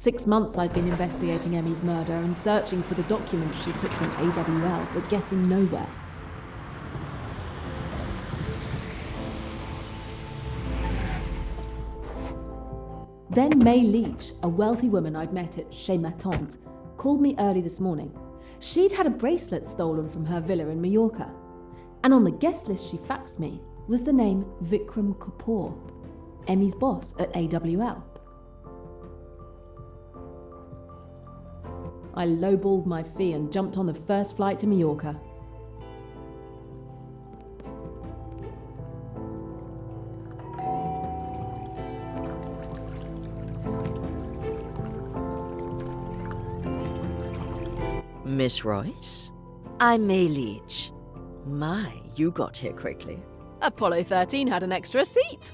6 months I'd been investigating Emmy's murder and searching for the documents she took from AWL, but getting nowhere. Then May Leach, a wealthy woman I'd met at Chez Ma Tante, called me early this morning. She'd had a bracelet stolen from her villa in Mallorca, and on the guest list she faxed me was the name Vikram Kapoor, Emmy's boss at AWL. I lowballed my fee and jumped on the first flight to Mallorca. Miss Royce? I'm May Leach. My, you got here quickly. Apollo 13 had an extra seat.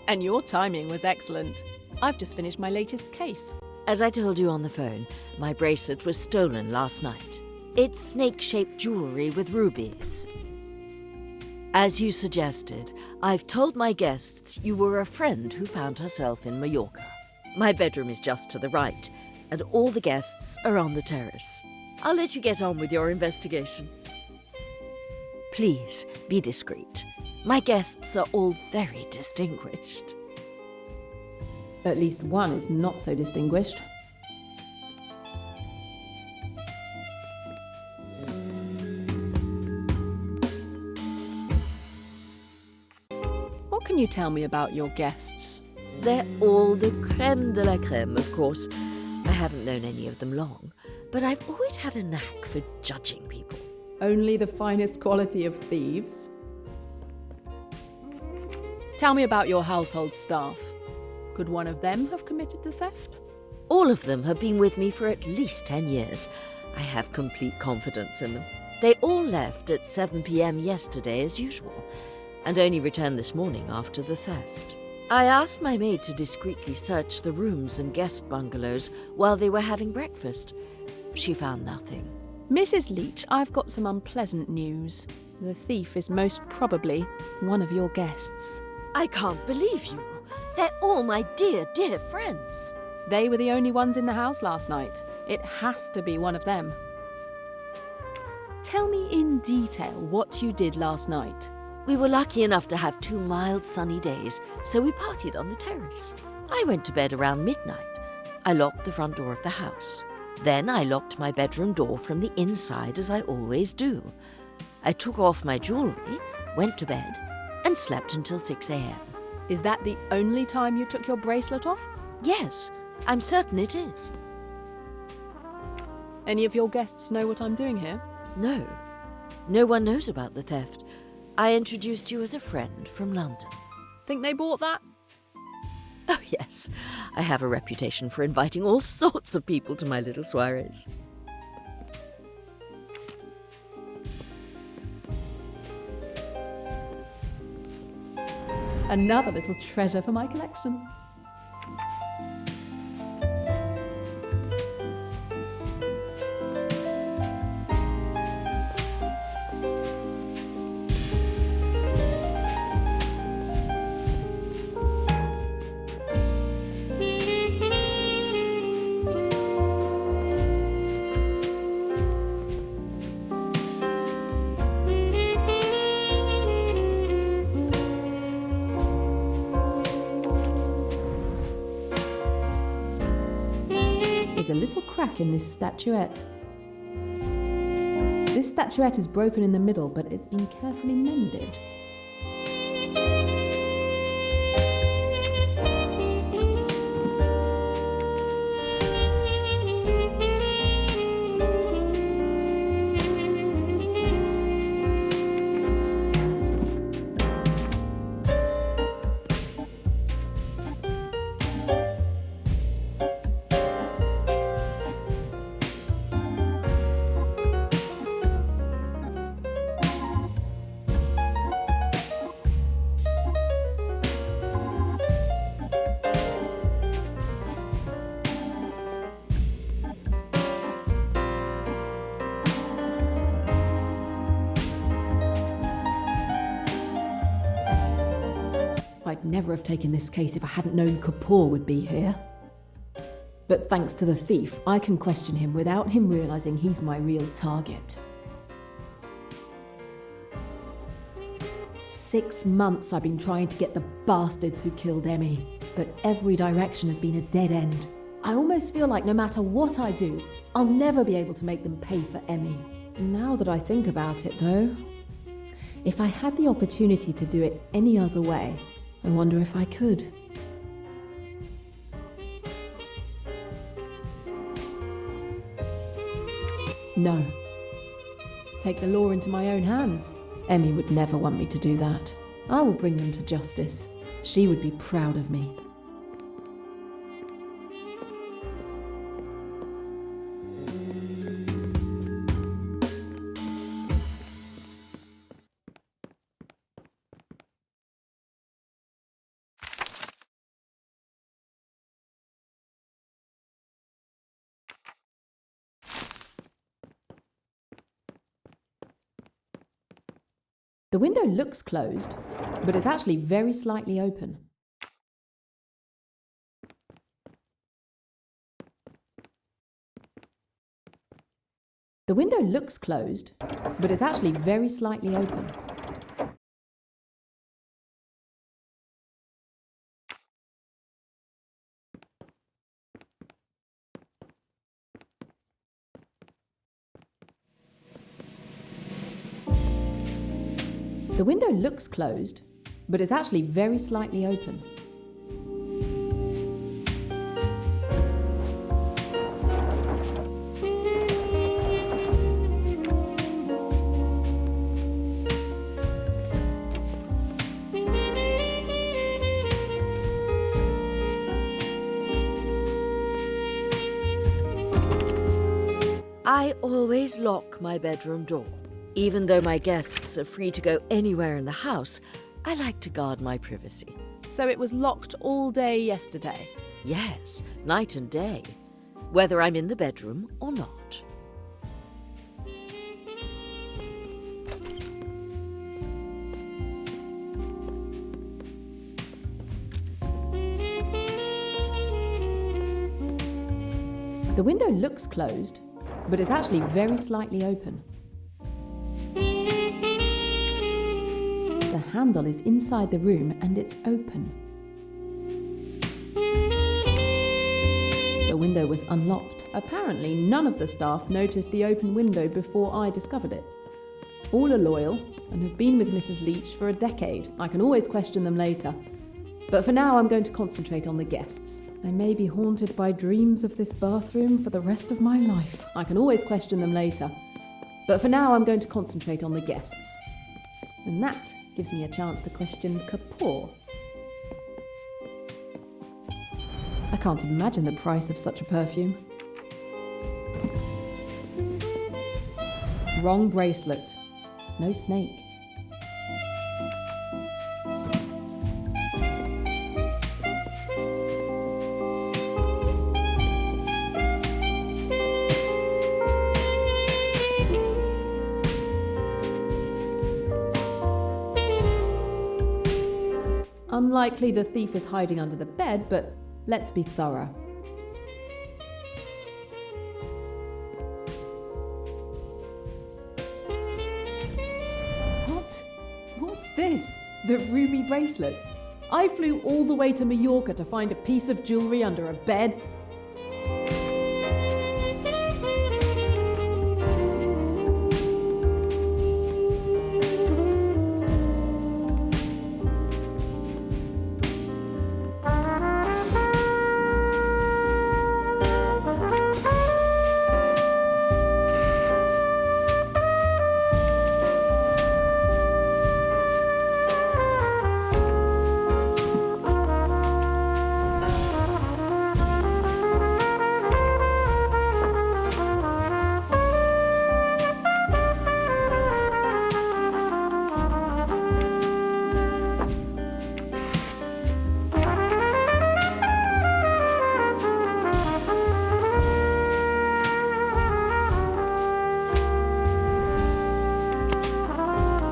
And your timing was excellent. I've just finished my latest case. As I told you on the phone, my bracelet was stolen last night. It's snake-shaped jewelry with rubies. As you suggested, I've told my guests you were a friend who found herself in Mallorca. My bedroom is just to the right, and all the guests are on the terrace. I'll let you get on with your investigation. Please, be discreet. My guests are all very distinguished. At least one is not so distinguished. What can you tell me about your guests? They're all the crème de la crème, of course. I haven't known any of them long, but I've always had a knack for judging people. Only the finest quality of thieves. Tell me about your household staff. Could one of them have committed the theft? All of them have been with me for at least 10 years. I have complete confidence in them. They all left at 7 p.m. yesterday as usual, and only returned this morning after the theft. I asked my maid to discreetly search the rooms and guest bungalows while they were having breakfast. She found nothing. Mrs. Leach, I've got some unpleasant news. The thief is most probably one of your guests. I can't believe you. They're all my dear, dear friends. They were the only ones in the house last night. It has to be one of them. Tell me in detail what you did last night. We were lucky enough to have 2 mild sunny days, so we partied on the terrace. I went to bed around midnight. I locked the front door of the house. Then I locked my bedroom door from the inside, as I always do. I took off my jewellery, went to bed, and slept until 6 a.m. Is that the only time you took your bracelet off? Yes, I'm certain it is. Any of your guests know what I'm doing here? No. No one knows about the theft. I introduced you as a friend from London. Think they bought that? Oh, yes. I have a reputation for inviting all sorts of people to my little soirees. Another little treasure for my collection. There's a little crack in this statuette. This statuette is broken in the middle, but it's been carefully mended. I'd never have taken this case if I hadn't known Kapoor would be here. But thanks to the thief, I can question him without him realizing he's my real target. 6 months I've been trying to get the bastards who killed Emmy, but every direction has been a dead end. I almost feel like no matter what I do, I'll never be able to make them pay for Emmy. Now that I think about it though, if I had the opportunity to do it any other way, I wonder if I could. No. Take the law into my own hands. Emmy would never want me to do that. I will bring them to justice. She would be proud of me. The window looks closed, but it's actually very slightly open. The window looks closed, but it's actually very slightly open. The window looks closed, but it's actually very slightly open. I always lock my bedroom door. Even though my guests are free to go anywhere in the house, I like to guard my privacy. So it was locked all day yesterday? Yes, night and day, whether I'm in the bedroom or not. The window looks closed, but it's actually very slightly open. The handle is inside the room and it's open. The window was unlocked. Apparently, none of the staff noticed the open window before I discovered it. All are loyal and have been with Mrs. Leach for a decade. I can always question them later. But for now, I'm going to concentrate on the guests. I may be haunted by dreams of this bathroom for the rest of my life. I can always question them later. But for now, I'm going to concentrate on the guests. And that gives me a chance to question Kapoor. I can't imagine the price of such a perfume. Wrong bracelet. No snake. Unlikely the thief is hiding under the bed, but let's be thorough. What? What's this? The ruby bracelet? I flew all the way to Mallorca to find a piece of jewellery under a bed.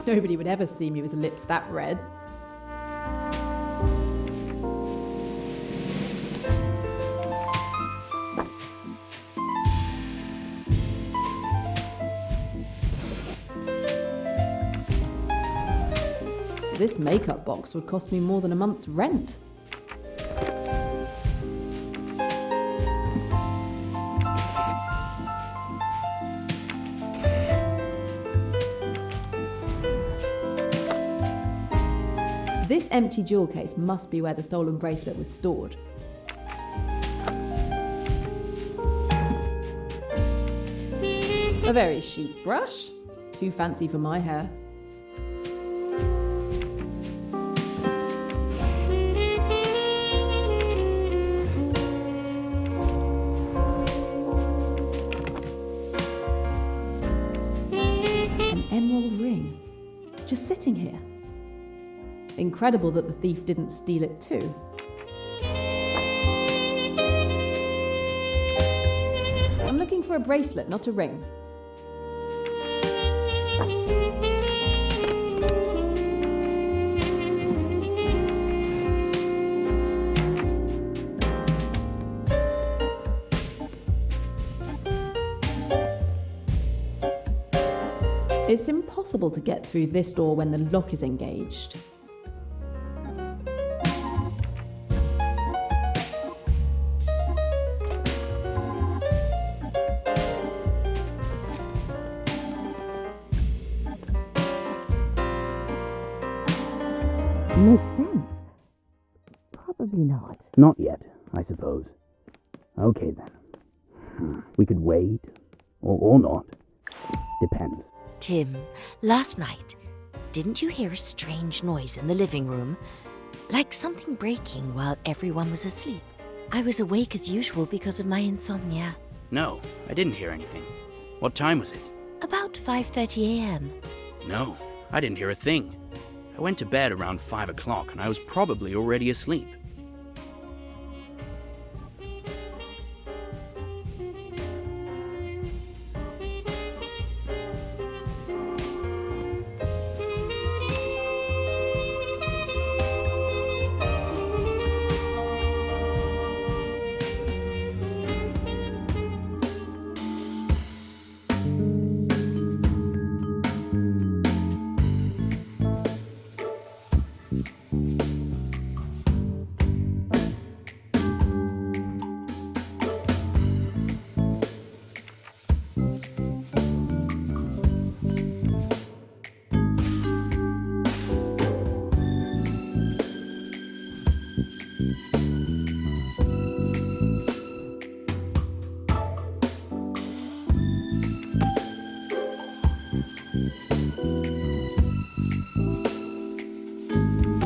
Nobody would ever see me with lips that red. This makeup box would cost me more than a month's rent. This empty jewel case must be where the stolen bracelet was stored. A very chic brush. Too fancy for my hair. An emerald ring. Just sitting here. Incredible that the thief didn't steal it too. I'm looking for a bracelet, not a ring. It's impossible to get through this door when the lock is engaged. Makes sense. Probably not. Not yet, I suppose. Okay then. We could wait, or not. Depends. Tim, last night, didn't you hear a strange noise in the living room? Like something breaking while everyone was asleep. I was awake as usual because of my insomnia. No, I didn't hear anything. What time was it? About 5:30 a.m. No, I didn't hear a thing. I went to bed around 5 o'clock and I was probably already asleep.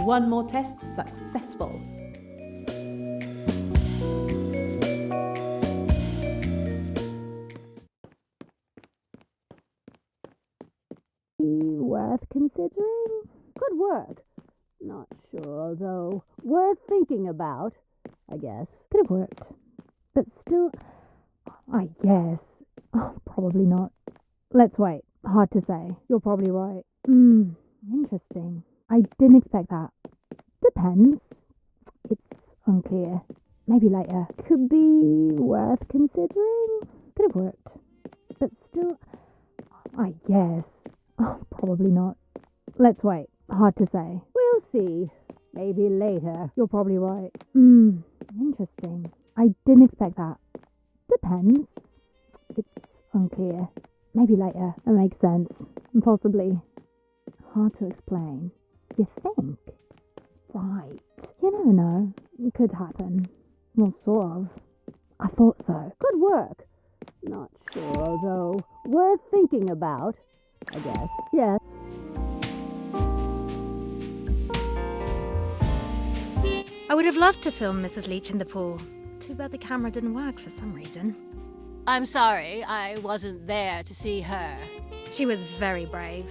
One more test successful. Worth considering? Could work. Not sure, though. Worth thinking about, I guess. Could have worked. But still, I guess. Oh, probably not. Let's wait. Hard to say. You're probably right. Interesting. I didn't expect that. Depends. It's unclear. Maybe later. Could be worth considering. Could have worked. But still, I guess. Oh, probably not. Let's wait. Hard to say. We'll see. Maybe later. You're probably right. Interesting. I didn't expect that. Depends. It's unclear. Maybe later. That makes sense. Possibly. Hard to explain. You think? Right. You never know. It could happen. Well, sort of. I thought so. Could work. Not sure, though. Worth thinking about, I guess. Yeah. I would have loved to film Mrs. Leach in the pool. Too bad the camera didn't work for some reason. I'm sorry, I wasn't there to see her. She was very brave.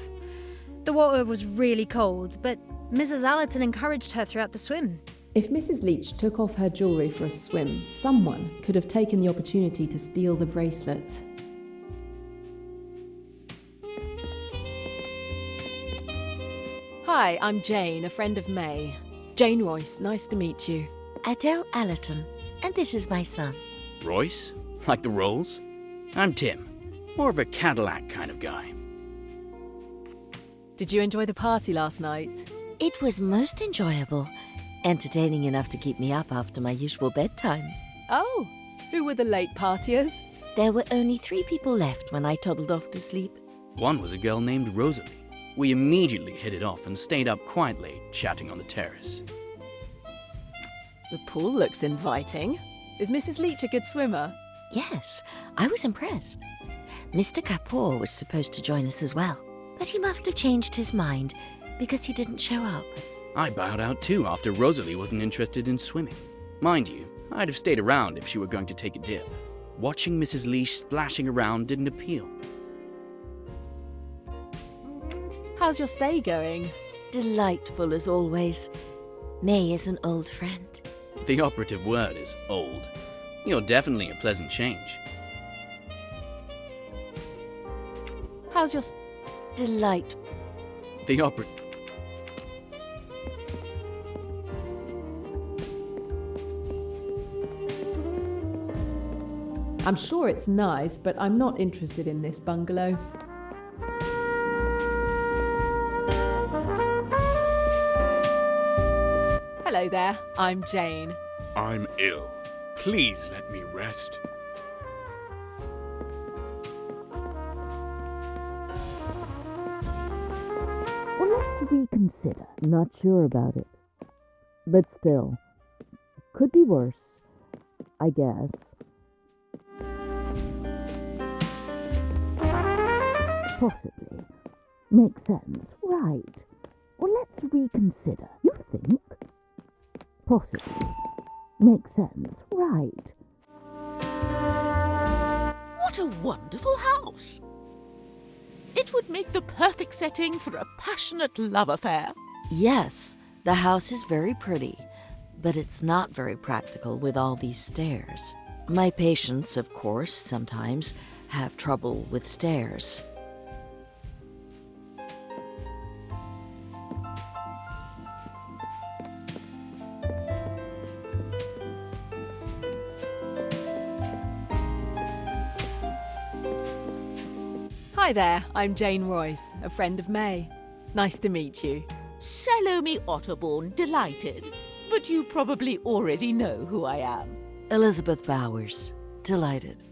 The water was really cold, but Mrs. Allerton encouraged her throughout the swim. If Mrs. Leach took off her jewellery for a swim, someone could have taken the opportunity to steal the bracelet. Hi, I'm Jane, a friend of May. Jane Royce, nice to meet you. Adele Allerton, and this is my son. Royce? Like the Rolls? I'm Tim. More of a Cadillac kind of guy. Did you enjoy the party last night? It was most enjoyable. Entertaining enough to keep me up after my usual bedtime. Oh, who were the late partiers? There were only 3 people left when I toddled off to sleep. One was a girl named Rosalie. We immediately hit it off and stayed up quite late, chatting on the terrace. The pool looks inviting. Is Mrs. Leach a good swimmer? Yes, I was impressed. Mr. Kapoor was supposed to join us as well, but he must have changed his mind because he didn't show up. I bowed out too after Rosalie wasn't interested in swimming. Mind you, I'd have stayed around if she were going to take a dip. Watching Mrs. Leach splashing around didn't appeal. How's your stay going? Delightful as always. May is an old friend. The operative word is old. You're definitely a pleasant change. How's your Delightful. The operative... I'm sure it's nice, but I'm not interested in this bungalow. Hello there, I'm Jane. I'm ill. Please let me rest. Well, let's reconsider. Not sure about it. But still, could be worse, I guess. Possibly. Makes sense. Right. Well, let's reconsider. You think? Possibly. Makes sense. Right. What a wonderful house! It would make the perfect setting for a passionate love affair. Yes, the house is very pretty, but it's not very practical with all these stairs. My patients, of course, sometimes have trouble with stairs. Hi there, I'm Jane Royce, a friend of May. Nice to meet you. Salome Otterbourne, delighted. But you probably already know who I am. Elizabeth Bowers, delighted.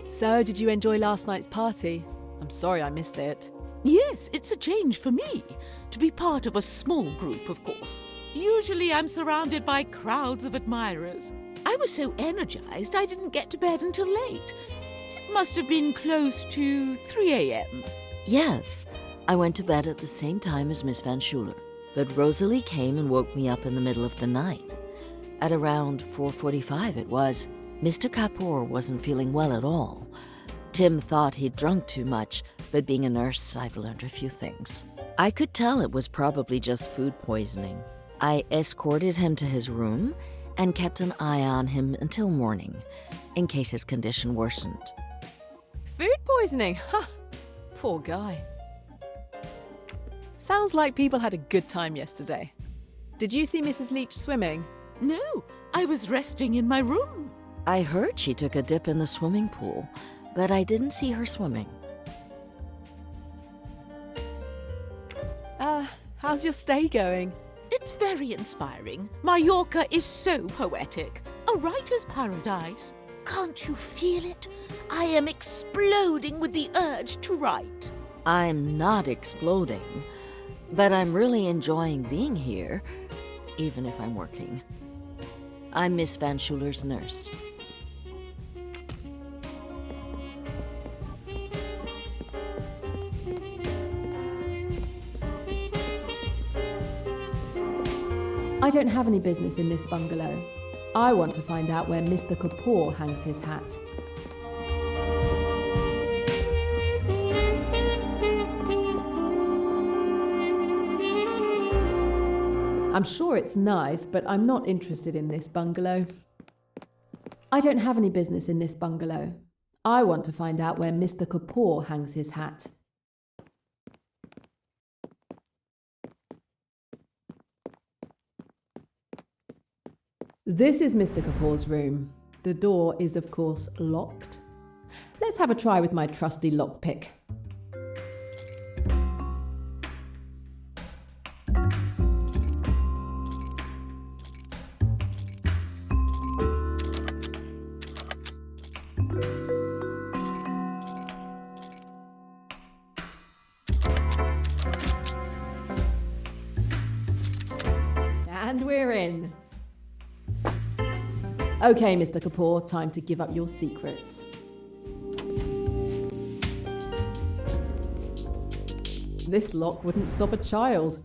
So, did you enjoy last night's party? I'm sorry I missed it. Yes, it's a change for me. To be part of a small group, of course. Usually I'm surrounded by crowds of admirers. I was so energized I didn't get to bed until late. It must have been close to 3 a.m. Yes, I went to bed at the same time as Miss Van Schuler, but Rosalie came and woke me up in the middle of the night. At around 4:45 it was. Mr. Kapoor wasn't feeling well at all. Tim thought he'd drunk too much, but being a nurse, I've learned a few things. I could tell it was probably just food poisoning. I escorted him to his room and kept an eye on him until morning, in case his condition worsened. Food poisoning? Ha! Poor guy. Sounds like people had a good time yesterday. Did you see Mrs. Leach swimming? No, I was resting in my room. I heard she took a dip in the swimming pool, but I didn't see her swimming. How's your stay going? It's very inspiring. Mallorca is so poetic. A writer's paradise. Can't you feel it? I am exploding with the urge to write. I'm not exploding, but I'm really enjoying being here, even if I'm working. I'm Miss Van Schuler's nurse. I don't have any business in this bungalow. I want to find out where Mr. Kapoor hangs his hat. I'm sure it's nice, but I'm not interested in this bungalow. I don't have any business in this bungalow. I want to find out where Mr. Kapoor hangs his hat. This is Mr. Kapoor's room. The door is, of course, locked. Let's have a try with my trusty lockpick. And we're in. Okay, Mr. Kapoor, time to give up your secrets. This lock wouldn't stop a child.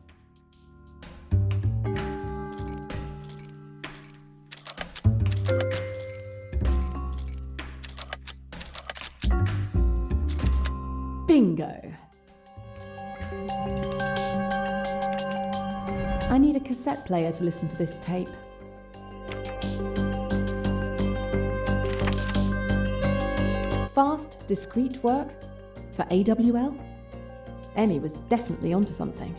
Bingo. I need a cassette player to listen to this tape. Fast, discreet work for AWL? Emmy was definitely onto something.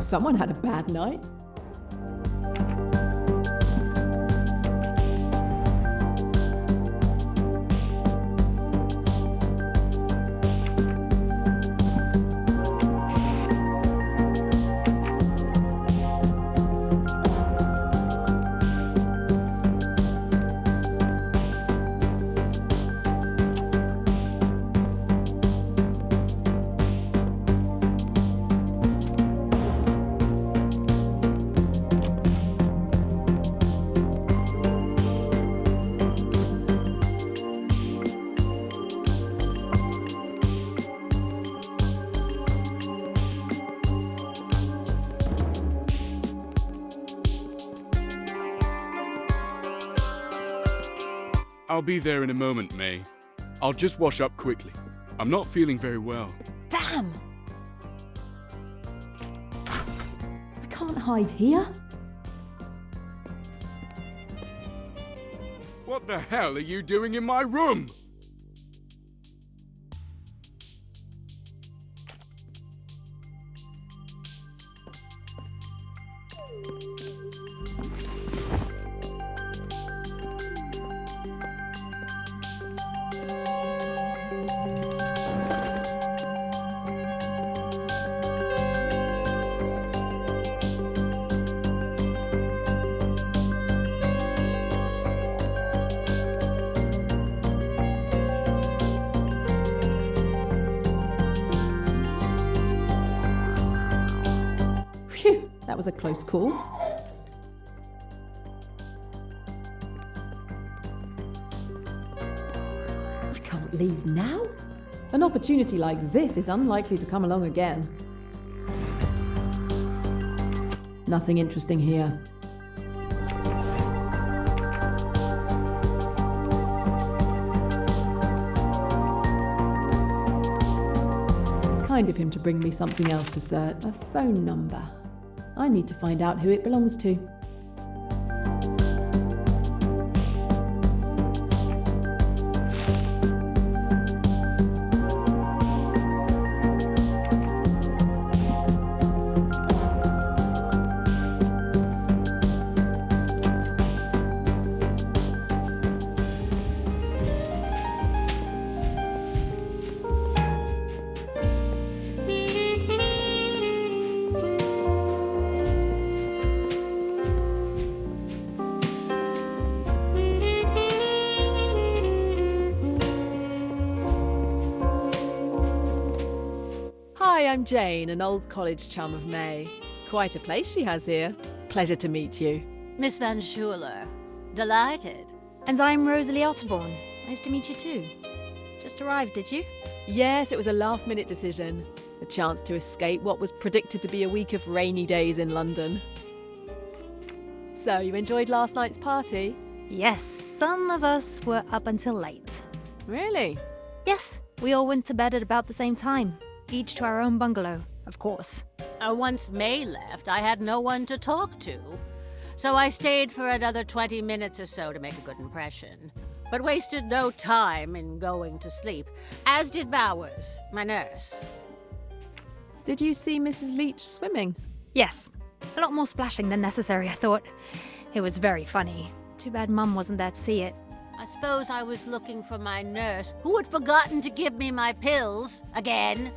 Someone had a bad night. I'll be there in a moment, May. I'll just wash up quickly. I'm not feeling very well. Damn! I can't hide here. What the hell are you doing in my room? Phew, that was a close call. I can't leave now. An opportunity like this is unlikely to come along again. Nothing interesting here. Kind of him to bring me something else to search. A phone number. I need to find out who it belongs to. Hi, I'm Jane, an old college chum of May. Quite a place she has here. Pleasure to meet you. Miss Van Schuler. Delighted. And I'm Rosalie Otterborn. Nice to meet you too. Just arrived, did you? Yes, it was a last-minute decision. A chance to escape what was predicted to be a week of rainy days in London. So, you enjoyed last night's party? Yes, some of us were up until late. Really? Yes, we all went to bed at about the same time. Each to our own bungalow, of course. Once May left, I had no one to talk to. So I stayed for another 20 minutes or so to make a good impression. But wasted no time in going to sleep, as did Bowers, my nurse. Did you see Mrs. Leach swimming? Yes, a lot more splashing than necessary, I thought. It was very funny. Too bad Mum wasn't there to see it. I suppose I was looking for my nurse, who had forgotten to give me my pills again.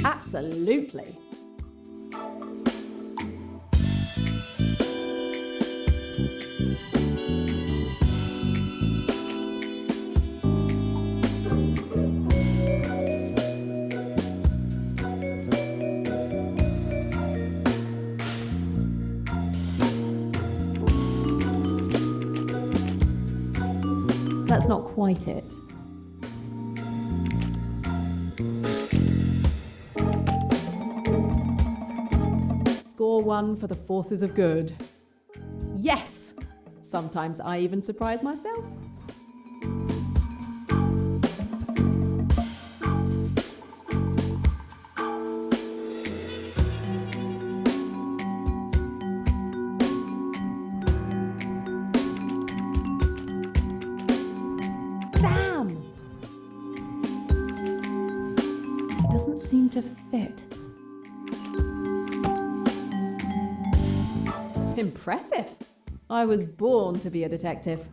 Absolutely. That's not quite it. Score 1 for the forces of good. Yes! Sometimes I even surprise myself. Damn! It doesn't seem to fit. Impressive. I was born to be a detective.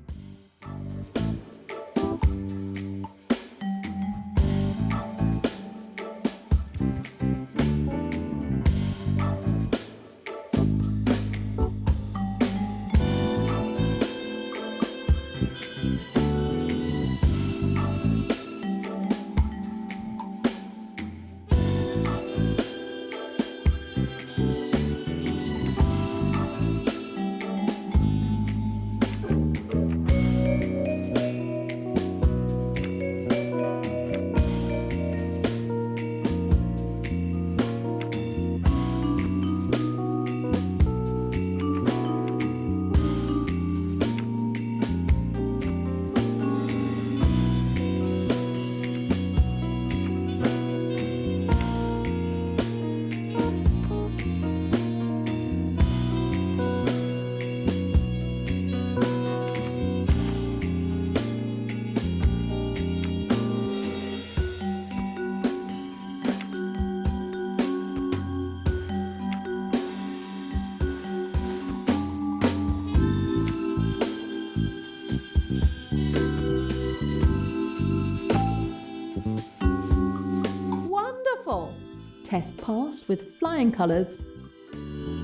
Test passed with flying colours.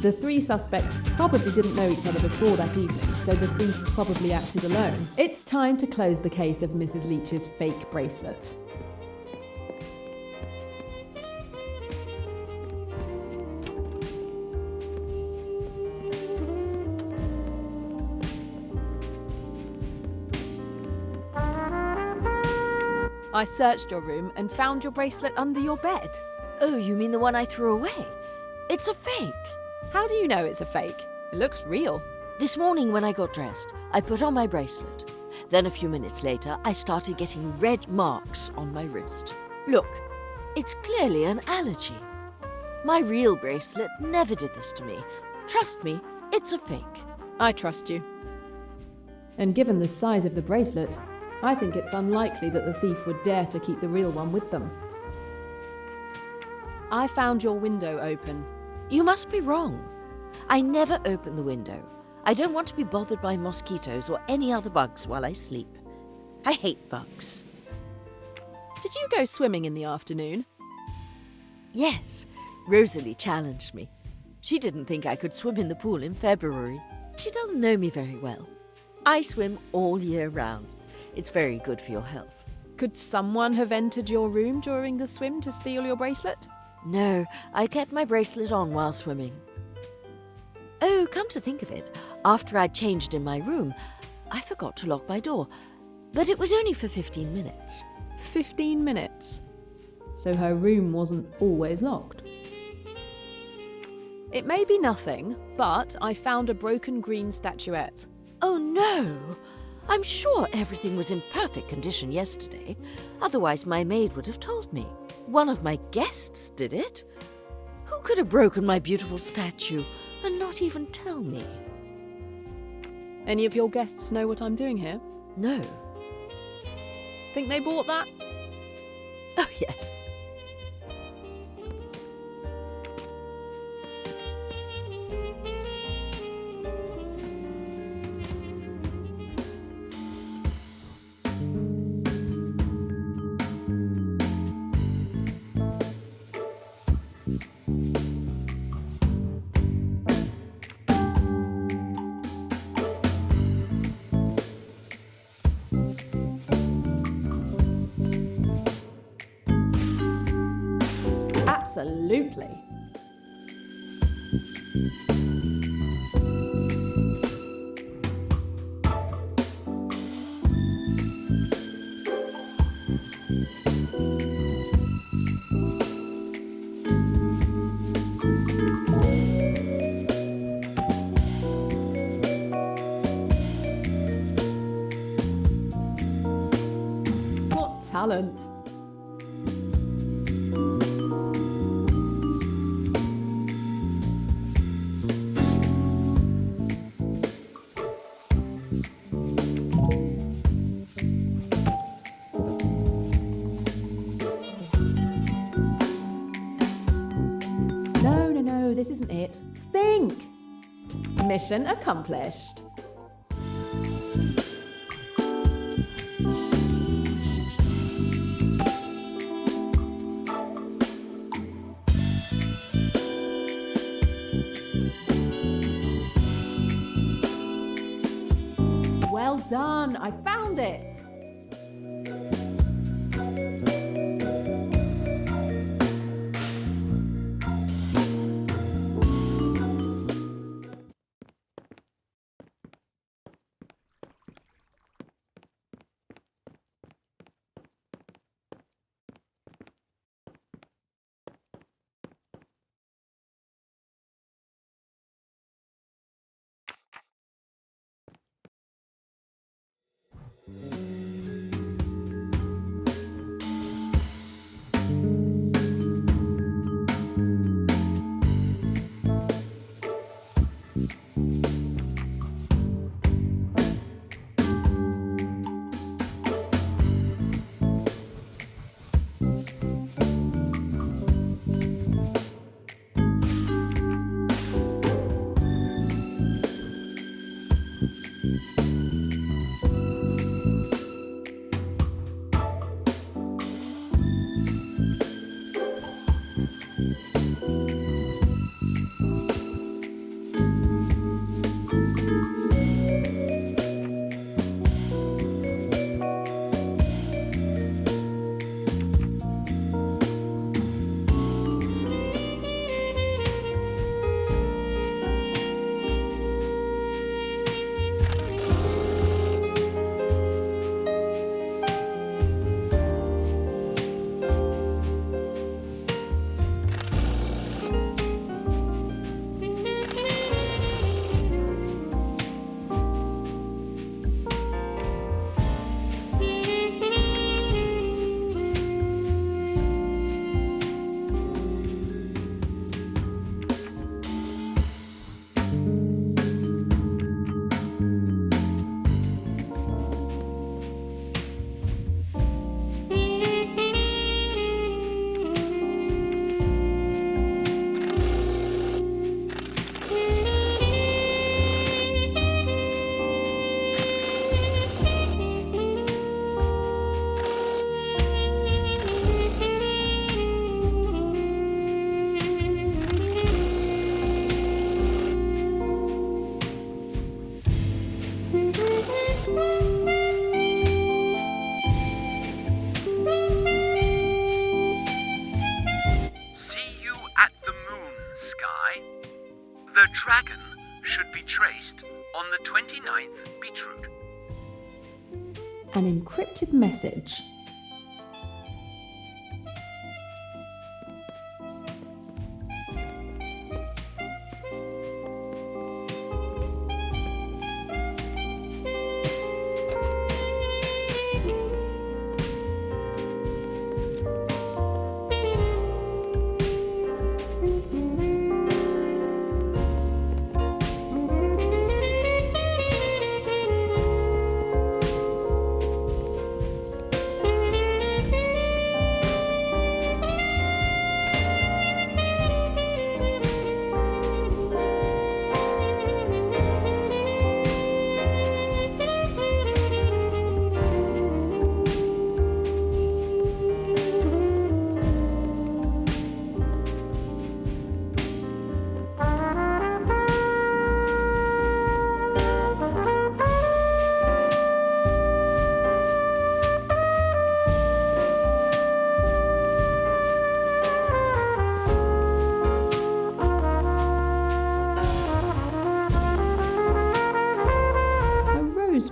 The three suspects probably didn't know each other before that evening, so the thief probably acted alone. It's time to close the case of Mrs. Leach's fake bracelet. I searched your room and found your bracelet under your bed. Oh, you mean the one I threw away? It's a fake. How do you know it's a fake? It looks real. This morning when I got dressed, I put on my bracelet. Then a few minutes later, I started getting red marks on my wrist. Look, it's clearly an allergy. My real bracelet never did this to me. Trust me, It's a fake. I trust you. And given the size of the bracelet, I think it's unlikely that the thief would dare to keep the real one with them. I found your window open. You must be wrong. I never open the window. I don't want to be bothered by mosquitoes or any other bugs while I sleep. I hate bugs. Did you go swimming in the afternoon? Yes, Rosalie challenged me. She didn't think I could swim in the pool in February. She doesn't know me very well. I swim all year round. It's very good for your health. Could someone have entered your room during the swim to steal your bracelet? No, I kept my bracelet on while swimming. Oh, come to think of it, after I'd changed in my room, I forgot to lock my door. But it was only for 15 minutes. 15 minutes? So her room wasn't always locked. It may be nothing, but I found a broken green statuette. Oh no! I'm sure everything was in perfect condition yesterday. Otherwise my maid would have told me. One of my guests did it. Who could have broken my beautiful statue and not even tell me? Any of your guests know what I'm doing here? No. Think they bought that? Oh yes. Absolutely. What talent. No, this isn't it. Think! Mission accomplished. Well done, I found it! The dragon should be traced on the 29th beetroot. An encrypted message.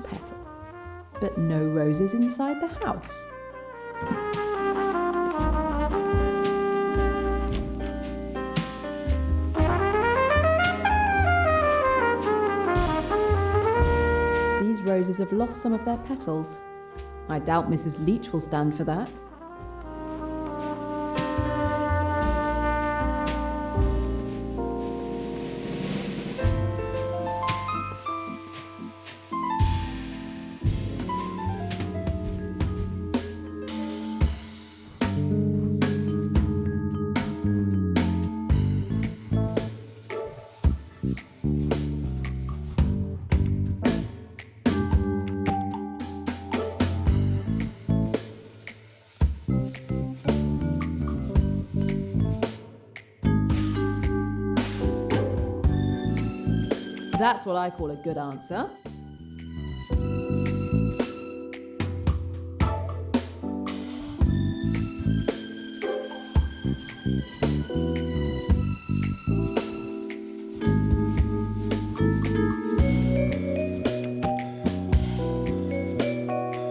Petal, but no roses inside the house. These roses have lost some of their petals. I doubt Mrs. Leach will stand for that. That's what I call a good answer.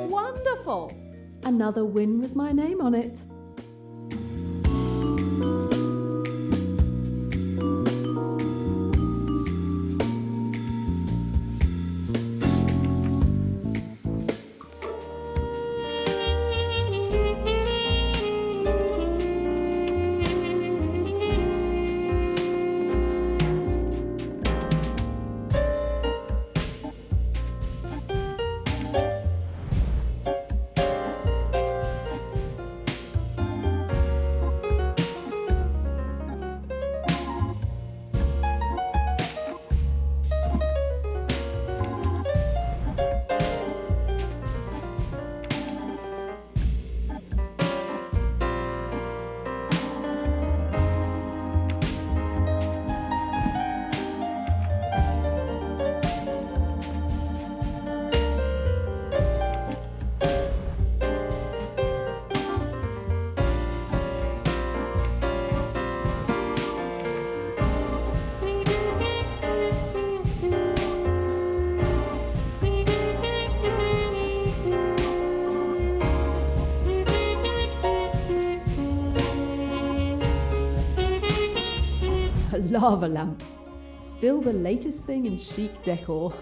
Wonderful! Another win with my name on it. A lava lamp. Still the latest thing in chic decor.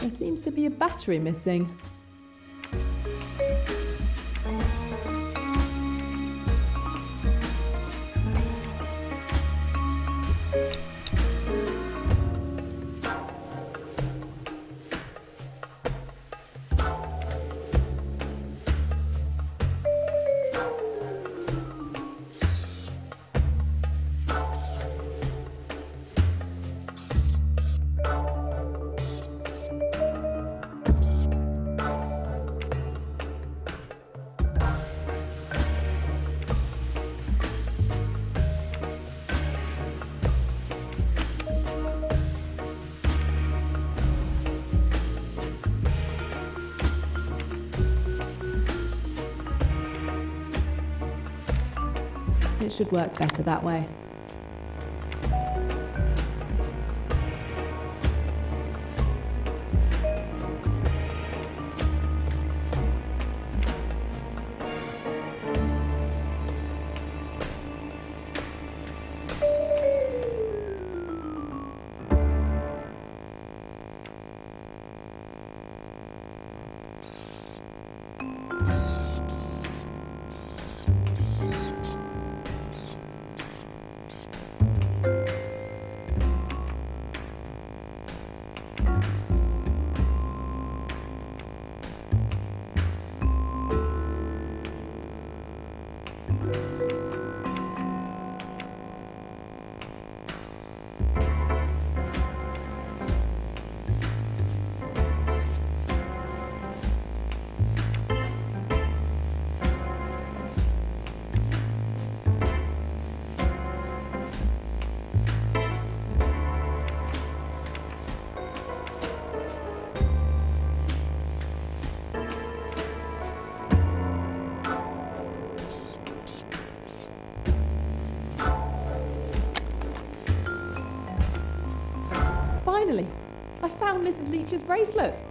There seems to be a battery missing. It should work better that way. Finally, I found Mrs. Leach's bracelet.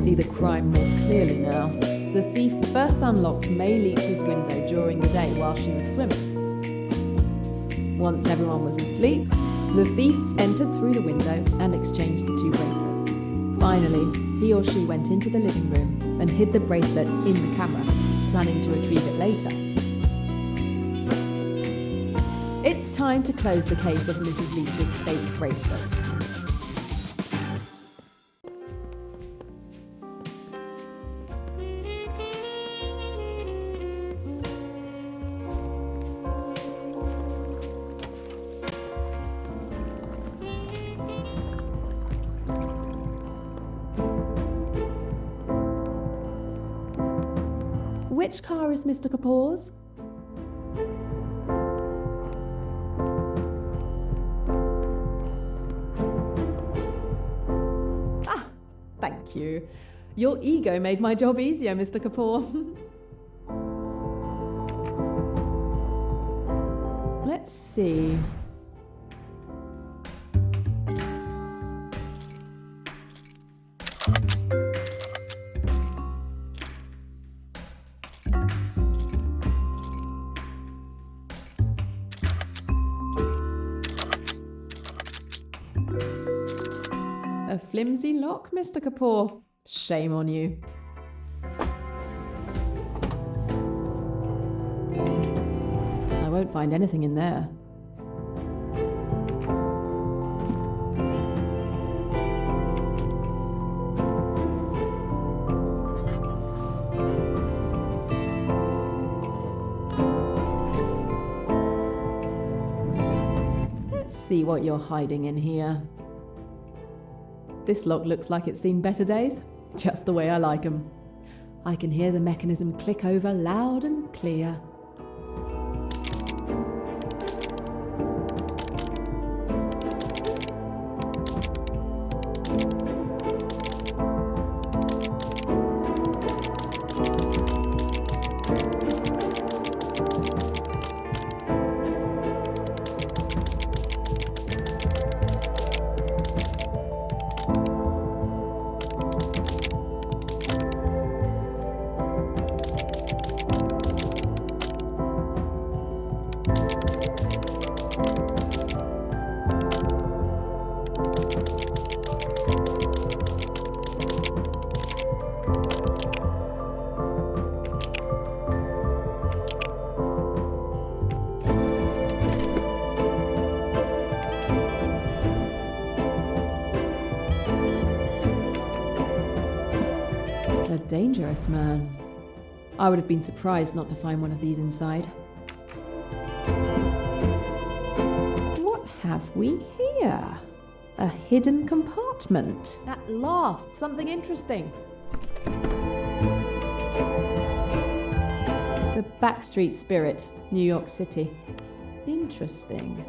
see the crime more clearly now. The thief first unlocked May Leach's window during the day while she was swimming. Once everyone was asleep, the thief entered through the window and exchanged the two bracelets. Finally, he or she went into the living room and hid the bracelet in the camera, planning to retrieve it later. It's time to close the case of Mrs. Leach's fake bracelet. Which car is Mr. Kapoor's? Ah, thank you. Your ego made my job easier, Mr. Kapoor. Let's see. A flimsy lock, Mr. Kapoor. Shame on you. I won't find anything in there. Let's see what you're hiding in here. This lock looks like it's seen better days, just the way I like 'em. I can hear the mechanism click over loud and clear. A dangerous man. I would have been surprised not to find one of these inside. What have we here? A hidden compartment. At last, something interesting. The Backstreet Spirit, New York City. Interesting.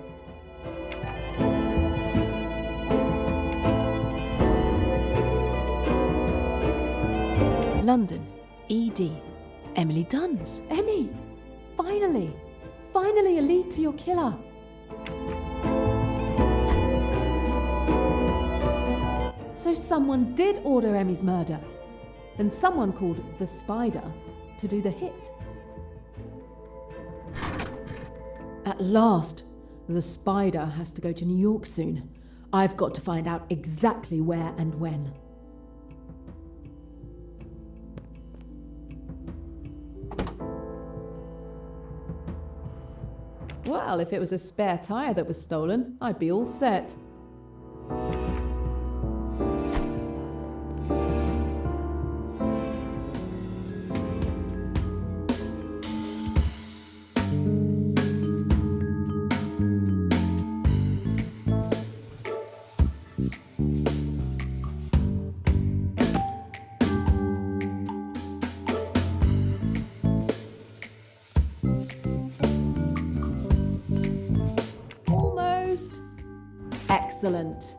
London, ED. Emily Dunn's. Emmy! Finally! Finally a lead to your killer. So someone did order Emmy's murder. And someone called the Spider to do the hit. At last, the Spider has to go to New York soon. I've got to find out exactly where and when. Well, if it was a spare tyre that was stolen, I'd be all set. Excellent.